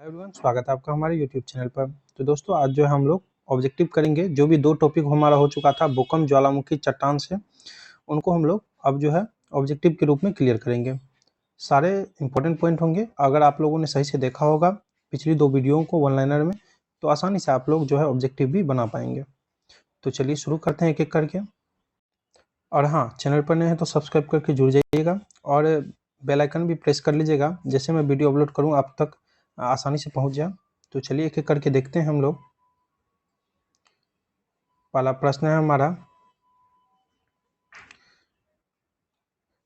Hi everyone, स्वागत है आपका हमारे यूट्यूब चैनल पर। तो दोस्तों, आज जो है हम लोग ऑब्जेक्टिव करेंगे। जो भी दो टॉपिक हमारा हो चुका था भूकंप, ज्वालामुखी, चट्टान से, उनको हम लोग अब जो है ऑब्जेक्टिव के रूप में क्लियर करेंगे। सारे इंपॉर्टेंट पॉइंट होंगे। अगर आप लोगों ने सही से देखा होगा पिछली दो वीडियो को वन लाइनर में, तो आसानी से आप लोग जो है ऑब्जेक्टिव भी बना पाएंगे। तो चलिए शुरू करते हैं एक एक करके। और हाँ, चैनल पर नए हैं तो सब्सक्राइब करके जुड़ जाइएगा और बेल आइकन भी प्रेस कर लीजिएगा, जैसे मैं वीडियो अपलोड करूँ आप तक आसानी से पहुंच जाए। तो चलिए एक एक करके देखते हैं हम लोग। पहला प्रश्न है हमारा,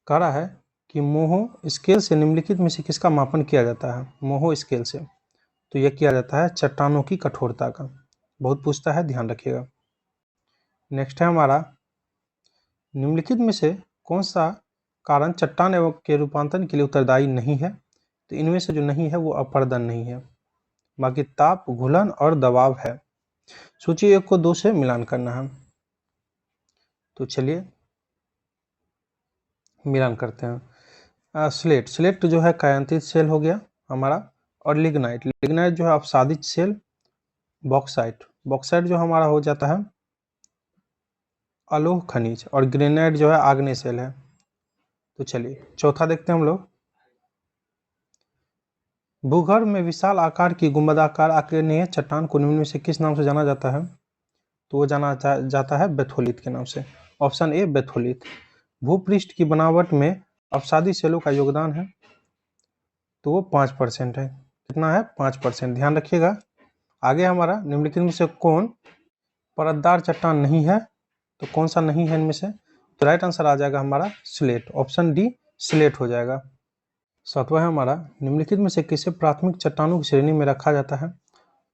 कह रहा है कि मोहो स्केल से निम्नलिखित में से किसका मापन किया जाता है। मोहो स्केल से तो यह किया जाता है चट्टानों की कठोरता का। बहुत पूछता है, ध्यान रखिएगा। नेक्स्ट है हमारा, निम्नलिखित में से कौन सा कारण चट्टान एवं के रूपांतरण के लिए उत्तरदायी नहीं है। तो इनमें से जो नहीं है वो अपरदन नहीं है, बाकी ताप, घुलन और दबाव है। सूची 1 को 2 से मिलान करना है। तो चलिए मिलान करते हैं। स्लेट जो है कायांतित सेल हो गया हमारा, और लिग्नाइट जो है अपसादित सेल। बॉक्साइट जो हमारा हो जाता है अलोह खनिज, और ग्रेनाइट जो है आग्नेय सेल है। तो चलिए चौथा देखते हैं हम लोग। भूगर्भ में विशाल आकार की गुंबदाकार आग्नेय चट्टान को निम्न में से किस नाम से जाना जाता है। तो वो जाना जाता है बेथोलित के नाम से। Option A बेथोलित। भूपृष्ठ की बनावट में अपसादी सेलों का योगदान है, तो वो 5% है। कितना है? 5%। ध्यान रखिएगा। आगे हमारा, निम्नलिखित में से कौन परतदार चट्टान नहीं है। तो कौन सा नहीं है इनमें से? तो राइट आंसर आ जाएगा हमारा स्लेट। ऑप्शन डी स्लेट हो जाएगा। सातवां है हमारा, निम्नलिखित में से किसे प्राथमिक चट्टानों की श्रेणी में रखा जाता है।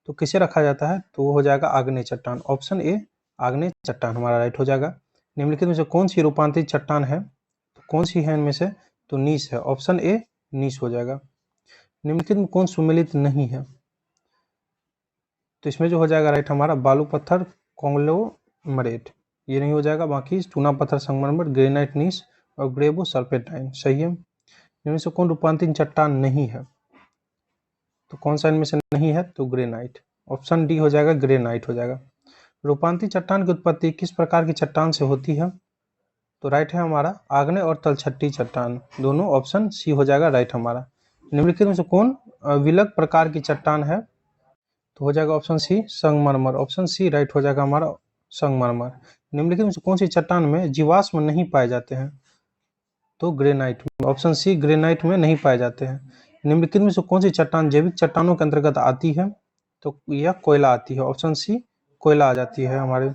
तो किसे रखा जाता है? तो वो हो जाएगा आग्नेय चट्टान। ऑप्शन ए आग्नेय चट्टान हमारा राइट हो जाएगा। निम्नलिखित में से कौन सी रूपांतरित चट्टान है। तो कौन सी है इनमें से? तो नीस है। ऑप्शन ए नीस हो जाएगा। निम्नलिखित में कौन सुमेलित नहीं है। तो इसमें जो हो जाएगा राइट हमारा बालू पत्थर, कॉन्ग्लोमरेट, ये नहीं हो जाएगा। बाकी चूना पत्थर, संगमरमर, ग्रेनाइट, नीस और ग्रेबो सर्पेंटाइन सही है। इनमें से कौन रूपांतरित चट्टान नहीं है। तो कौन सा इनमें से नहीं है? तो ग्रेनाइट। ऑप्शन डी हो जाएगा, ग्रेनाइट हो जाएगा। रूपांतरित चट्टान की उत्पत्ति किस प्रकार की चट्टान से होती है। तो राइट है हमारा आग्नेय और तलछटी चट्टान दोनों। ऑप्शन सी हो जाएगा राइट हमारा। निम्नलिखित में से कौन विलग प्रकार की चट्टान है। तो हो जाएगा ऑप्शन सी संगमरमर। ऑप्शन सी राइट हो जाएगा हमारा संगमरमर। निम्नलिखित में से कौन सी चट्टान में जीवाश्म नहीं पाए जाते हैं। तो ग्रेनाइट में। ऑप्शन सी ग्रेनाइट में नहीं पाए जाते हैं। निम्नलिखित में से कौन सी चट्टान जैविक चट्टानों के अंतर्गत आती है। तो यह कोयला आती है। ऑप्शन सी कोयला आ जाती है हमारे।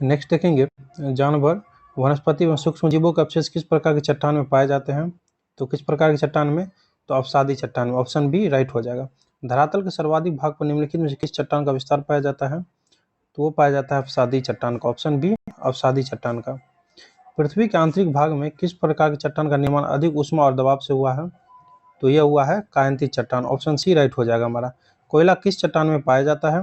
नेक्स्ट देखेंगे, जानवर, वनस्पति एवं सूक्ष्म जीवों के अवशेष किस प्रकार की चट्टान में पाए जाते हैं। तो किस प्रकार की चट्टान में? तो अवसादी चट्टान में। ऑप्शन बी राइट हो जाएगा। धरातल के सर्वाधिक भाग पर निम्नलिखित में से किस चट्टान का विस्तार पाया जाता है। तो वो पाया जाता है अवसादी चट्टान का। ऑप्शन बी अवसादी चट्टान का। पृथ्वी के आंतरिक भाग में किस प्रकार की चट्टान का निर्माण अधिक ऊष्मा और दबाव से हुआ है। तो यह हुआ है कायांतित चट्टान। ऑप्शन सी राइट हो जाएगा हमारा। कोयला किस चट्टान में पाया जाता है।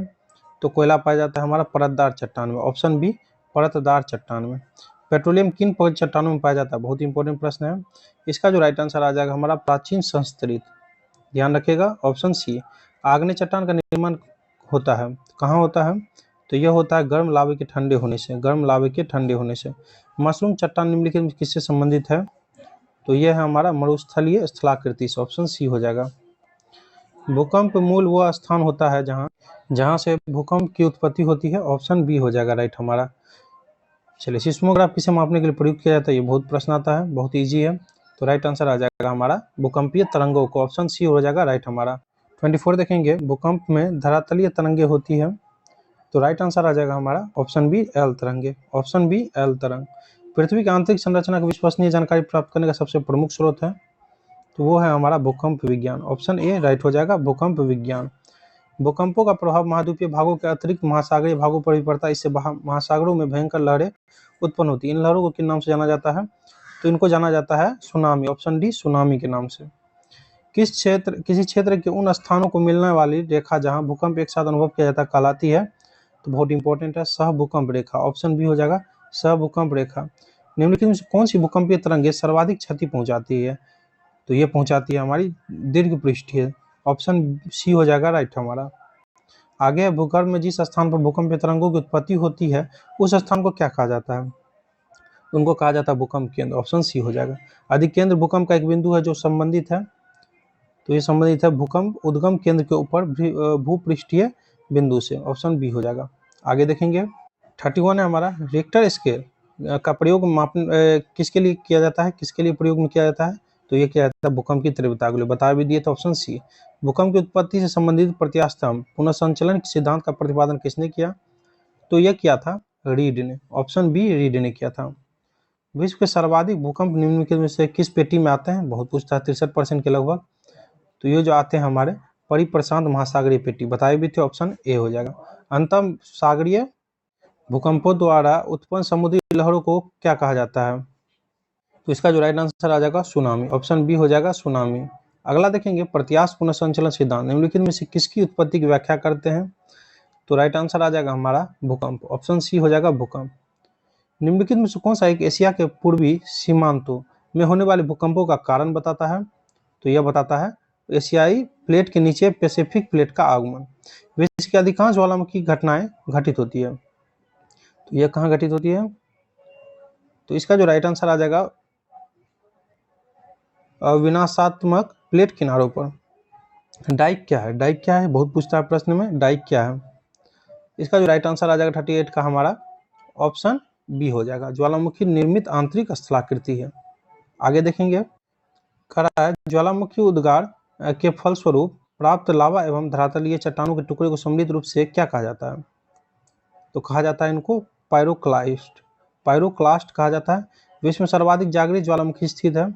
तो कोयला पाया जाता है हमारा परतदार चट्टान में। ऑप्शन बी परतदार चट्टान में। पेट्रोलियम किन चट्टानों में पाया जाता है? बहुत इंपॉर्टेंट प्रश्न है। इसका जो राइट आंसर आ जाएगा हमारा प्राचीन संस्तरित। ध्यान रखिएगा। ऑप्शन सी आग्नेय चट्टान का निर्माण होता है। कहाँ होता है? तो यह होता है गर्म लावे के ठंडे होने से। गर्म लावे के ठंडे होने से। मशरूम चट्टान निम्नलिखित में किससे संबंधित है। तो यह है हमारा मरुस्थलीय स्थलाकृति से। ऑप्शन सी हो जाएगा। भूकंप मूल वह स्थान होता है जहां से भूकंप की उत्पत्ति होती है। ऑप्शन बी हो जाएगा राइट हमारा। चलिए, सिस्मोग्राफ किसे मापने के लिए प्रयुक्त किया जाता है। ये बहुत प्रश्न आता है, बहुत ईजी है। तो राइट आंसर आ जाएगा हमारा भूकंपीय तरंगों को। ऑप्शन सी हो जाएगा राइट हमारा। 24 देखेंगे, भूकंप में धरातलीय तरंगे होती है। तो राइट आंसर आ जाएगा हमारा ऑप्शन बी एल तरंगे। ऑप्शन बी एल तरंग। पृथ्वी की आंतरिक संरचना की विश्वसनीय जानकारी प्राप्त करने का सबसे प्रमुख स्रोत है। तो वो है हमारा भूकंप विज्ञान। ऑप्शन ए राइट हो जाएगा, भूकंप विज्ञान। भूकंपों का प्रभाव महाद्वीपीय भागों के अतिरिक्त महासागरीय भागों पर भी पड़ता है। इससे महासागरों में भयंकर लहरें उत्पन्न होती है। इन लहरों को किन नाम से जाना जाता है। तो इनको जाना जाता है सुनामी। ऑप्शन डी सुनामी के नाम से। किसी क्षेत्र के उन स्थानों को मिलने वाली रेखा जहां भूकंप एक साथ अनुभव किया जाता है कहलाती है। तो बहुत इंपॉर्टेंट है, सह भूकंप रेखा। ऑप्शन बी हो जाएगा सह भूकंप रेखा। निम्नलिखित में से कौन सी भूकंपीय तरंगे सर्वाधिक क्षति पहुंचाती है। तो ये पहुंचाती है हमारी दीर्घ पृष्ठीय। ऑप्शन सी हो जाएगा राइट हमारा। आगे है, भूगर्भ में जिस स्थान पर भूकंप तरंगों की उत्पत्ति होती है उस स्थान को क्या कहा जाता है? उनको कहा जाता है भूकंप केंद्र। ऑप्शन सी हो जाएगा। अधिकेंद्र भूकंप का एक बिंदु है जो संबंधित है, तो ये संबंधित है भूकंप उद्गम केंद्र के ऊपर भूपृष्ठीय बिंदु से। ऑप्शन बी हो जाएगा। आगे देखेंगे 31 है हमारा, रिक्टर स्केल का प्रयोग किसके लिए किया जाता है, किसके लिए प्रयोग में किया जाता है? तो ये किया जाता है भूकंप की तीव्रता के लिए। बता भी दिए तो ऑप्शन सी। भूकंप की उत्पत्ति से संबंधित प्रत्यास्थम पुनः संचलन सिद्धांत का प्रतिपादन किसने किया? तो यह किया था रीड ने। ऑप्शन बी रीड ने किया था। विश्व के सर्वाधिक भूकंप निम्नलिखित में से किस पेटी में आते हैं? बहुत पूछता है, 63% के लगभग। तो ये जो आते हैं हमारे परिप्रशांत महासागरीय पेटी, बताए भी थे, ऑप्शन ए हो जाएगा। अंतम सागरीय भूकंपों द्वारा उत्पन्न समुद्री लहरों को क्या कहा जाता है? तो इसका जो राइट आंसर आ जाएगा सुनामी। ऑप्शन बी हो जाएगा सुनामी। अगला देखेंगे प्रत्यास्थ पुनः संचलन सिद्धांत निम्नलिखित में से किसकी उत्पत्ति की व्याख्या करते हैं? तो राइट आंसर आ जाएगा हमारा भूकंप। ऑप्शन सी हो जाएगा भूकंप। निम्नलिखित में से कौन सा एक एशिया के पूर्वी सीमांतों में होने वाले भूकंपों का कारण बताता है? तो यह बताता है एशियाई प्लेट के नीचे पैसिफिक प्लेट का आगमन। विश्व की अधिकांश ज्वालामुखी घटनाएं घटित होती है, तो यह कहाँ घटित होती है? तो इसका जो राइट आंसर आ जाएगा विनाशात्मक प्लेट किनारों पर। डाइक क्या है? डाइक क्या है बहुत पूछता है प्रश्न में, डाइक क्या है? इसका जो राइट आंसर आ जाएगा 38 का हमारा ऑप्शन बी हो जाएगा। ज्वालामुखी निर्मित आंतरिक स्थलाकृति है। आगे देखेंगे ज्वालामुखी उद्गार के फलस्वरूप प्राप्त लावा एवं धरातलीय चट्टानों के टुकड़े को सम्मिलित रूप से क्या कहा जाता है? तो कहा जाता है इनको पायरोक्लास्ट। पायरोक्लास्ट कहा जाता है। विश्व में सर्वाधिक जागृत ज्वालामुखी स्थित है,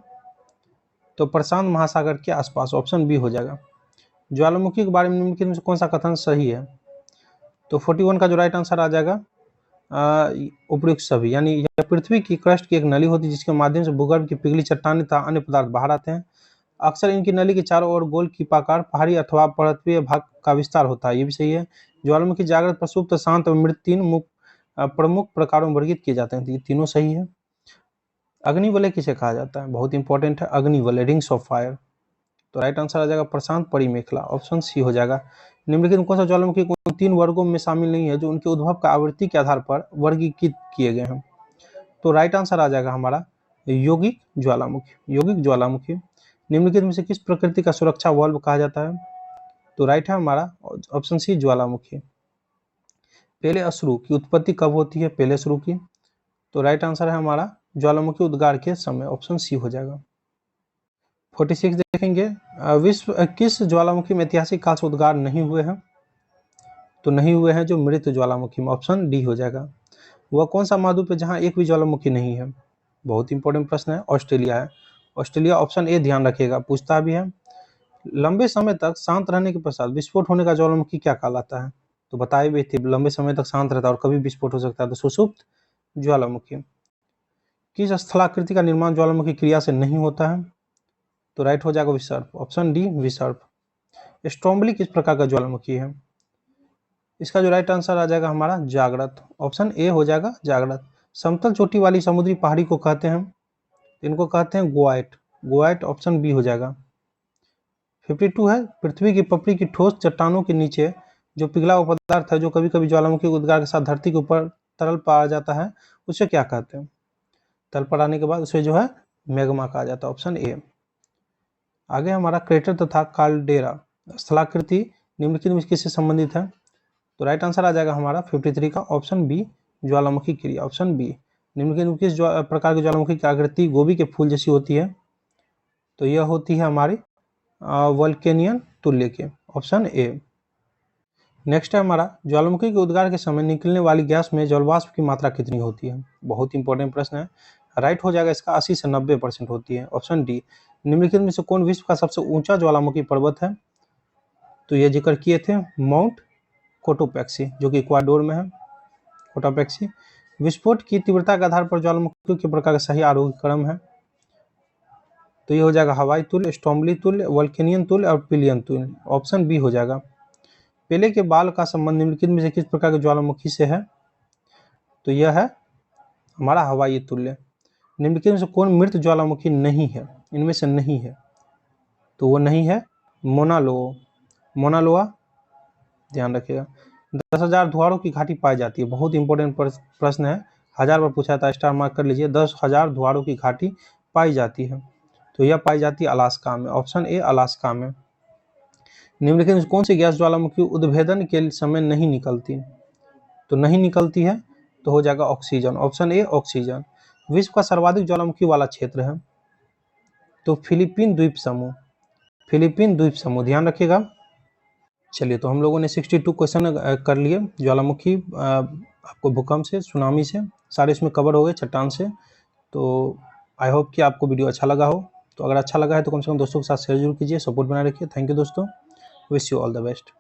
तो प्रशांत महासागर के आसपास। ऑप्शन बी हो जाएगा। ज्वालामुखी के बारे में निम्नलिखित में से कौन सा कथन सही है? तो 41 का जो राइट आंसर आ जाएगा उपयुक्त सभी, यानी यह पृथ्वी की क्रस्ट की एक नली होती है जिसके माध्यम से भूगर्भ की पिघली चट्टानें तथा अन्य पदार्थ बाहर आते हैं। अक्सर इनकी नली के चारों ओर गोल कीपाकार पहाड़ी अथवा पर्वतीय भाग का विस्तार होता है, ये भी सही है। ज्वालामुखी जागृत, प्रसुप्त, शांत और मृत तीन प्रमुख प्रकारों में वर्गीकृत किए जाते हैं, ये तीनों सही है। अग्निवलय किसे कहा जाता है? बहुत इंपॉर्टेंट है अग्निवलय, रिंग्स ऑफ फायर। तो राइट आंसर आ जाएगा प्रशांत परिमेखला। ऑप्शन सी हो जाएगा। निम्नलिखित में कौन सा ज्वालामुखी उन तीन वर्गों में शामिल नहीं है जो उनके उद्भव का आवृत्ति के आधार पर वर्गीकृत किए गए हैं? तो राइट आंसर आ जाएगा हमारा यौगिक ज्वालामुखी। यौगिक ज्वालामुखी निम्नलिखित में से किस प्रकृति का सुरक्षा वाल्व कहा जाता है? तो राइट है हमारा ऑप्शन सी ज्वालामुखी। पहले अश्रु की उत्पत्ति कब होती है? पहले अश्रु की। तो राइट आंसर है हमारा ज्वालामुखी उद्गार के समय। ऑप्शन सी हो जाएगा। 46 देखेंगे विश्व किस ज्वालामुखी में ऐतिहासिक काल से उद्गार नहीं हुए हैं? तो नहीं हुए हैं जो मृत ज्वालामुखी में। ऑप्शन डी हो जाएगा। वह कौन सा महाद्वीप है जहां एक भी ज्वालामुखी नहीं है? बहुत इंपॉर्टेंट प्रश्न है। ऑस्ट्रेलिया है। ऑस्ट्रेलिया। ऑप्शन ए ध्यान रखिएगा, पूछता भी है। लंबे समय तक शांत रहने के पश्चात विस्फोट होने का ज्वालामुखी क्या कहलाता है? तो बताए भी थे लंबे समय तक शांत रहता है और कभी विस्फोट हो सकता है, तो सुषुप्त ज्वालामुखी। किस स्थलाकृति का निर्माण ज्वालामुखी क्रिया से नहीं होता है? तो राइट हो जाएगा विसर्प। Option D विसर्प। स्ट्रोम्बली किस प्रकार का ज्वालामुखी है? इसका जो राइट आंसर आ जाएगा हमारा जागृत। ऑप्शन ए हो जाएगा जागृत। समतल चोटी वाली समुद्री पहाड़ी को कहते हैं, इनको कहते हैं गोआइट। गोआइट। ऑप्शन बी हो जाएगा। 52 है पृथ्वी की पपड़ी की ठोस चट्टानों के नीचे जो पिघला हुआ पदार्थ है जो कभी कभी ज्वालामुखी उद्गार के साथ धरती के ऊपर तरल पाया जाता है, उसे क्या कहते हैं? तरल पर आने के बाद उसे जो है मैग्मा कहा जाता है। Option A. आगे हमारा क्रेटर तथा काल्डेरा स्थलाकृति निम्नलिखित में किससे संबंधित है? तो राइट आंसर आ जाएगा हमारा 53 का ऑप्शन बी ज्वालामुखी क्रिया। Option B. निम्नलिखित में किस प्रकार की ज्वालामुखी की आकृति गोभी के फूल जैसी होती है? तो यह होती है हमारी वोल्केनियन तुल्य के। Option A. नेक्स्ट है हमारा ज्वालामुखी के उद्गार के समय निकलने वाली गैस में जलवाष्प की मात्रा कितनी होती है? बहुत इंपॉर्टेंट प्रश्न है। राइट हो जाएगा इसका 80 से 90% होती है। Option D. निम्नलिखित में से कौन विश्व का सबसे ऊंचा ज्वालामुखी पर्वत है? तो ये जिक्र किए थे माउंट कोटोपैक्सी जो कि इक्वाडोर में है। कोटोपैक्सी। विस्फोट की तीव्रता के आधार पर ज्वालामुखी के प्रकार का सही आरोही क्रम है? तो ये हो जाएगा हवाई तुल्य, स्ट्रोम्बली तुल्य, वोल्केनियन तुल्य और पिलियन तुल्य। ऑप्शन बी हो जाएगा। पेले के बाल का संबंध निम्नलिखित में से किस प्रकार के ज्वालामुखी से है? तो यह है हमारा हवाई तुल्य। निम्नलिखित में से कौन मृत ज्वालामुखी नहीं है? इनमें से नहीं है, तो वो नहीं है मोनालोआ, ध्यान रखिएगा। 10,000 धुआरों की घाटी पाई जाती है, बहुत इंपॉर्टेंट प्रश्न है, 1000 बार पूछा था, स्टार मार्क कर लीजिए। 10,000 धुआरों की घाटी पाई जाती है, तो यह पाई जाती है अलास्का में, ऑप्शन ए अलास्का में। निम्नलिखित में कौन सी गैस ज्वालामुखी उद्भेदन के समय नहीं निकलती, तो नहीं निकलती है तो हो जाएगा ऑक्सीजन, ऑप्शन ए ऑक्सीजन। विश्व का सर्वाधिक ज्वालामुखी वाला क्षेत्र है, तो फिलीपीन द्वीप समूह, फिलीपीन द्वीप समूह, ध्यान रखिएगा। चलिए, तो हम लोगों ने 62 क्वेश्चन कर लिए, ज्वालामुखी, आपको भूकंप से, सुनामी से, सारे इसमें कवर हो गए, चट्टान से। तो आई होप कि आपको वीडियो अच्छा लगा हो। तो अगर अच्छा लगा है तो कम से कम दोस्तों के साथ शेयर जरूर कीजिए, सपोर्ट बनाए रखिए। थैंक यू दोस्तों, wish you all the best.